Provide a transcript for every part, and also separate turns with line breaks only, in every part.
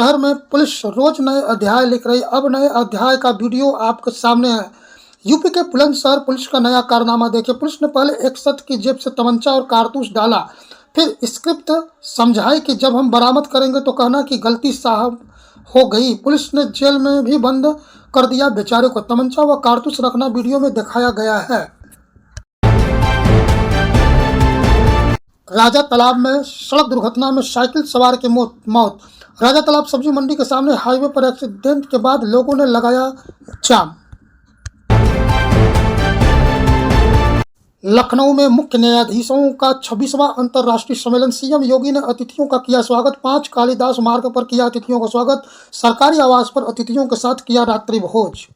शहर में पुलिस रोज नए अध्याय लिख रही। अब नए अध्याय का वीडियो आपके सामने है। यूपी के बुलंदशहर पुलिस का नया कारनामा देखिए। पुलिस ने पहले एक शख्स की जेब से तमंचा और कारतूस डाला, फिर स्क्रिप्ट समझाई कि जब हम बरामद करेंगे तो कहना कि गलती साहब हो गई। पुलिस ने जेल में भी बंद कर दिया बेचारे को। तमंचा व कारतूस रखना वीडियो में दिखाया गया है। राजा तालाब में सड़क दुर्घटना में साइकिल सवार की मौत। राजा तालाब सब्जी मंडी के सामने हाईवे पर एक्सीडेंट के बाद लोगों ने लगाया जाम। लखनऊ में मुख्य न्यायाधीशों का 26वां अंतर्राष्ट्रीय सम्मेलन। सीएम योगी ने अतिथियों का किया स्वागत। 5 कालिदास मार्ग पर किया अतिथियों का स्वागत। सरकारी आवास पर अतिथियों के साथ किया रात्रि भोज।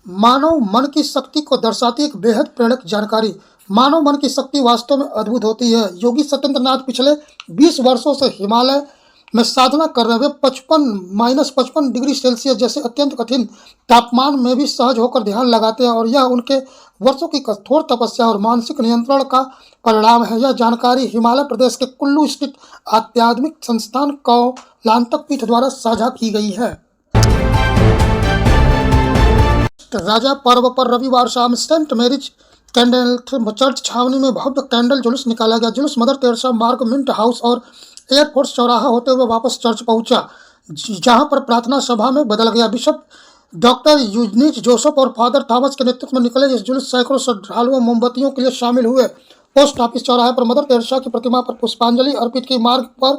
मानव मन की शक्ति को दर्शाती एक बेहद प्रेरक जानकारी। मानव मन की शक्ति वास्तव में अद्भुत होती है। योगी सत्येंद्रनाथ पिछले 20 वर्षों से हिमालय में साधना कर रहे वे 55 डिग्री सेल्सियस जैसे अत्यंत कठिन तापमान में भी सहज होकर ध्यान लगाते हैं और यह उनके वर्षों की कठोर तपस्या और मानसिक नियंत्रण का परिणाम है। यह जानकारी हिमालय प्रदेश के कुल्लू स्थित आध्यात्मिक संस्थान कौलांतक पीठ द्वारा साझा की गई है। राजा पर्व पर रविवार शाम सेंट मैरिज कैंडल चर्च छावनी में भव्य कैंडल जुलूस निकाला गया। जुलूस मदर तेरेसा मार्ग, मिंट हाउस और एयरफोर्स चौराहा होते हुए वापस चर्च पहुंचा, जहां पर प्रार्थना सभा में बदल गया। बिशप डॉक्टर यूजनीज जोसेफ और फादर थॉमस के नेतृत्व में निकले इस जुलूस सैकड़ों श्रद्धालुओं मोमबत्तियों के लिए शामिल हुए। पोस्ट ऑफिस चौराहे पर मदर तेरेसा की प्रतिमा पर पुष्पांजलि अर्पित की। मार्ग पर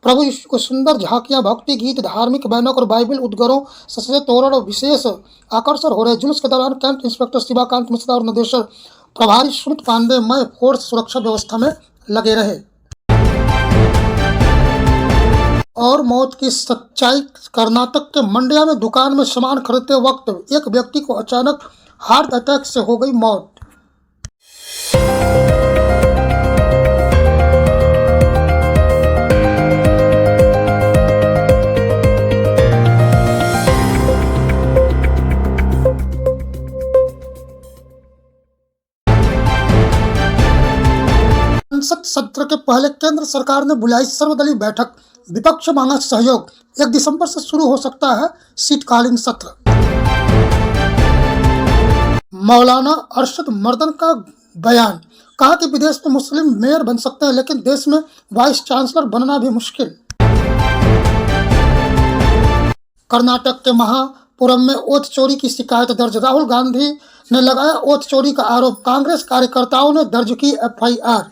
प्रभु यीशु को सुंदर झांकियां, भक्ति गीत, धार्मिक बैनक और बाइबल उद्गारों से तोरण विशेष आकर्षण हो रहे। जुलूस के दौरान कैंप इंस्पेक्टर शिवाकांत मिश्रा और निदेशक प्रभारी सुमित पांडे मय फोर्स सुरक्षा व्यवस्था में लगे रहे। और मौत की सच्चाई। कर्नाटक के मंड्या में दुकान में सामान खरीदते वक्त एक व्यक्ति को अचानक हार्ट अटैक से हो गई मौत। संसद सत्र के पहले केंद्र सरकार ने बुलाई सर्वदलीय बैठक। विपक्ष मांगा सहयोग। 1 दिसंबर से शुरू हो सकता है शीतकालीन सत्र। मौलाना अरशद मर्दन का बयान। कहा कि विदेश में मुस्लिम मेयर बन सकते हैं लेकिन देश में वाइस चांसलर बनना भी मुश्किल। कर्नाटक के महापुरम में ओथ चोरी की शिकायत दर्ज। राहुल गांधी ने लगाया ओथ चोरी का आरोप। कांग्रेस कार्यकर्ताओं ने दर्ज की एफआईआर।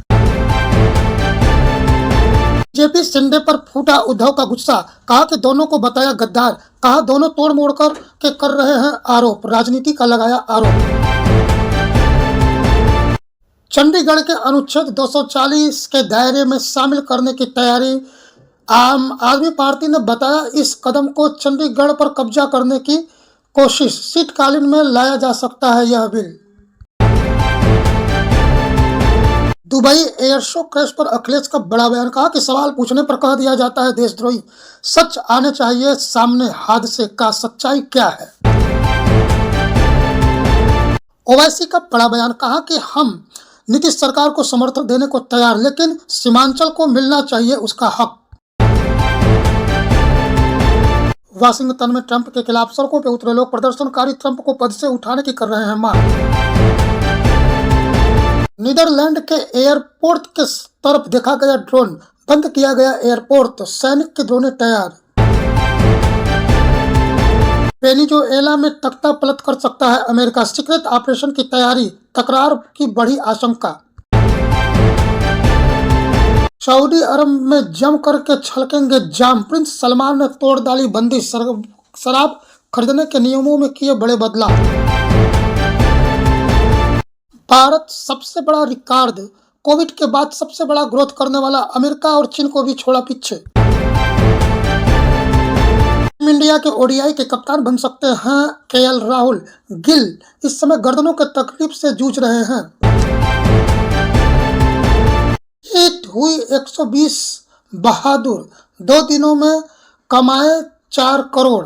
जेपी शिंदे पर फूटा उद्धव का गुस्सा। कहा कि दोनों को बताया गद्दार। कहा दोनों तोड़ मोड़ कर रहे हैं आरोप। राजनीति का लगाया आरोप। चंडीगढ़ के अनुच्छेद 240 के दायरे में शामिल करने की तैयारी। आम आदमी पार्टी ने बताया इस कदम को चंडीगढ़ पर कब्जा करने की कोशिश। शीतकालीन में लाया जा सकता है यह bill. Dubai air show crash पर अखिलेश का बड़ा बयान। कहा कि सवाल पूछने पर कह दिया जाता है देशद्रोही। सच आने चाहिए सामने। हादसे का सच्चाई क्या है। ओवैसी का बड़ा बयान। कहा कि हम नीतीश सरकार को समर्थन देने को तैयार, लेकिन सीमांचल को मिलना चाहिए उसका हक। वाशिंगटन में ट्रंप के खिलाफ सड़कों पर उतरे लोग। प्रदर्शनकारी ट्रंप को पद से उठाने की कर रहे हैं मांग। नीदरलैंड के एयरपोर्ट के तरफ देखा गया ड्रोन। बंद किया गया एयरपोर्ट। सैनिक के ड्रोन तैयार। वेनेजुएला में तख्ता पलट कर सकता है अमेरिका। सीक्रेट ऑपरेशन की तैयारी। तकरार की बढ़ी आशंका। सऊदी अरब में जम करके छलकेंगे जाम। प्रिंस सलमान ने तोड़ डाली बंदी। शराब खरीदने के नियमों में किए बड़े बदलाव। भारत सबसे बड़ा रिकॉर्ड। कोविड के बाद सबसे बड़ा ग्रोथ करने वाला। अमेरिका और चीन को भी छोड़ा पीछे। इंडिया के ओडीआई के कप्तान बन सकते हैं केएल राहुल। गिल इस समय गर्दनों के तकलीफ से जूझ रहे हैं। हिट हुई 120 बहादुर। 2 दिनों में कमाए 4 करोड़।